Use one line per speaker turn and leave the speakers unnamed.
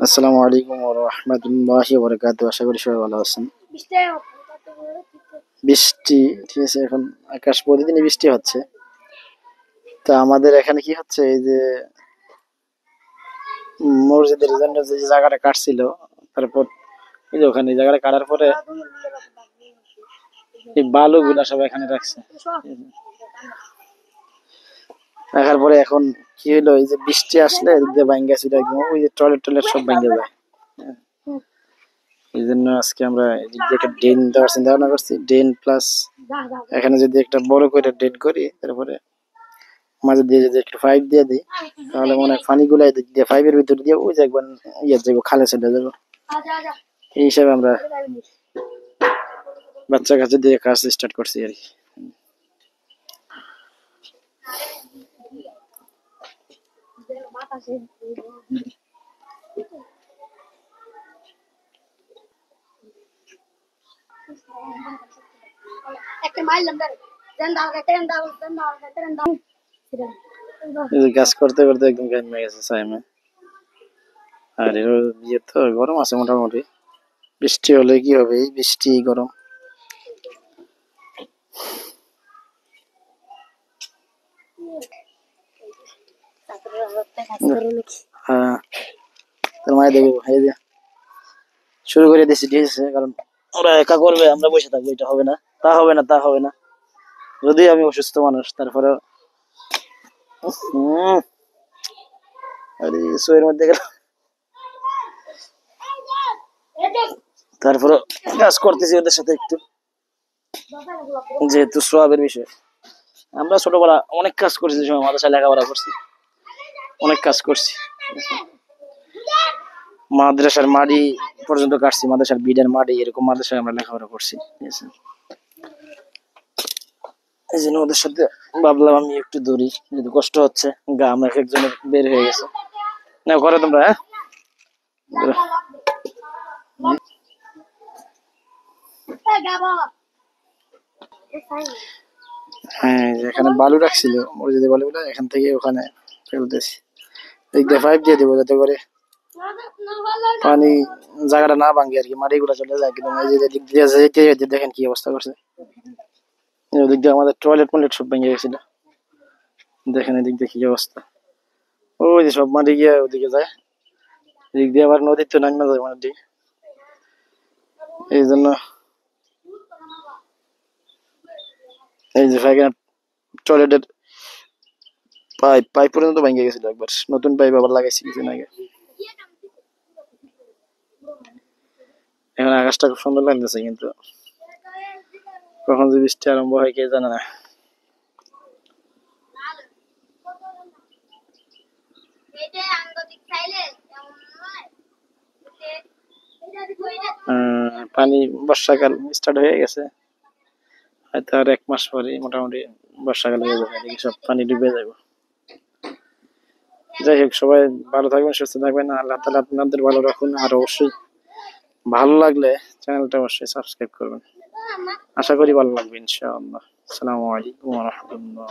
আসসালামু আলাইকুম ওয়া রাহমাতুল্লাহি ওয়া বারাকাতুহু। আশা করি সবাই ভালো আছেন। বৃষ্টি, ঠিক আছে, এখন আকাশ প্রতিদিনই বৃষ্টি হচ্ছে। তা আমাদের এখানে কি হচ্ছে, এই যে মসজিদের জন্য যে জায়গাটা কাটছিল, তারপর এই যে ওখানে এই জায়গাটা কাটার পরে এই বালুগুলা সব এখানে রাখছে। রাখার পরে এখন কি হলো, এই যে বৃষ্টি আসলে এদিক দিয়ে ভাঙ্গা ছিল একদম, ওই যে টয়লেট সব ভাঙ্গে যায়। এই জন্য আজকে আমরা এদিক দিয়ে একটা ড্রেন দেওয়ার চিন্তা ভাবনা করছি। ড্রেন প্লাস এখানে যদি একটা বড় করে ড্রেন করি, তারপরে মাঝে দিয়ে যদি একটু পাইপ দিয়ে দিই, তাহলে মনে হয় পানি গুলা এদিক দিয়ে পাইপের ভিতর দিয়ে ওই যে একবার ইয়ে যাবো, খালে চলে যাবো। এই হিসাবে আমরা বাচ্চা কাচ্চা দিয়ে কাজ স্টার্ট করছি আর কি। কাজ করতে করতে একদম ঘামে গেছে সাইমে। আর এর ইয়ে তো গরম আছে মোটামুটি। বৃষ্টি হলে কি হবে, এই বৃষ্টি গরম। হ্যাঁ, তোর মায়ের দেখবো, এই যে শুরু করে দিয়েছি, ঠিক আছে, কারণ ওরা একা করবে, আমরা বসে থাকবো, এটা হবে না, তা হবে না, তা হবে না। যদি আমি অসুস্থ মানুষ, তারপরে আরে শোয়ের মধ্যে গেল, তারপরে কাজ করতেছি ওদের সাথে একটু, যেহেতু সোয়াবের বিষয়। আমরা ছোটবেলা অনেক কাজ করছি, সময় মাদ্রাসায় লেখাপড়া করছি, অনেক কাজ করছি। মাদ্রাসার মাটি পর্যন্ত কাটছি, মাদ্রাসার বিডের মাটি, এরকম মাদ্রাসায় আমরা লেখাপড়া করছি, ঠিক আছে। এই জন্য ওদের সাথে ভাবলাম আমি একটু দৌড়ি, যদি কষ্ট হচ্ছে, গাম এক একজনের বের হয়ে গেছে। না করো তোমরা, হ্যাঁ হ্যাঁ, এখানে বালু রাখছিল, মসজিদে বালুগুলো এখান থেকে ওখানে ফেলতেছি। এই দিয়ে পাইপ দিয়ে দেবো, যাতে করে পানি জায়গাটা না ভাঙে আর কি, মাটিগুলো চলে যায় একদম। এই যে দিক দিয়ে যেতে দেখেন কি অবস্থা করছে। ওদিক দিয়ে আমাদের টয়লেট সব ভেঙে গেছিল, দেখেন এদিক দিয়ে কি অবস্থা। ওই যে সব মাটি গিয়ে ওদিকে যায়, এদিক দিয়ে আবার নদীর তো নামে যায় মাটি। এই জন্য এই যে টয়লেটের পাইপ পর্যন্ত ভেঙে গেছিল একবার, নতুন পাইপ আবার লাগাইছি কিছুদিন আগে। এখন আকাশটা খুব সুন্দর লাগতেছে, কিন্তু কখন যে বৃষ্টি আরম্ভ হয় কে জানে না। পানি বর্ষাকাল স্টার্ট হয়ে গেছে, হয়তো আর 1 মাস পরে মোটামুটি বর্ষাকাল হয়ে যাবে, এদিকে সব পানি ডুবে যাবে। যাই হোক, সবাই ভালো থাকবেন, সুস্থ থাকবেন, আল্লাহ তাআলা আপনাদের ভালো রাখুন। আর অবশ্যই ভালো লাগলে চ্যানেলটা অবশ্যই সাবস্ক্রাইব করবেন। আশা করি ভালো লাগবে ইনশাআল্লাহ। আসসালামু আলাইকুম ওয়া রাহমাতুল্লাহ।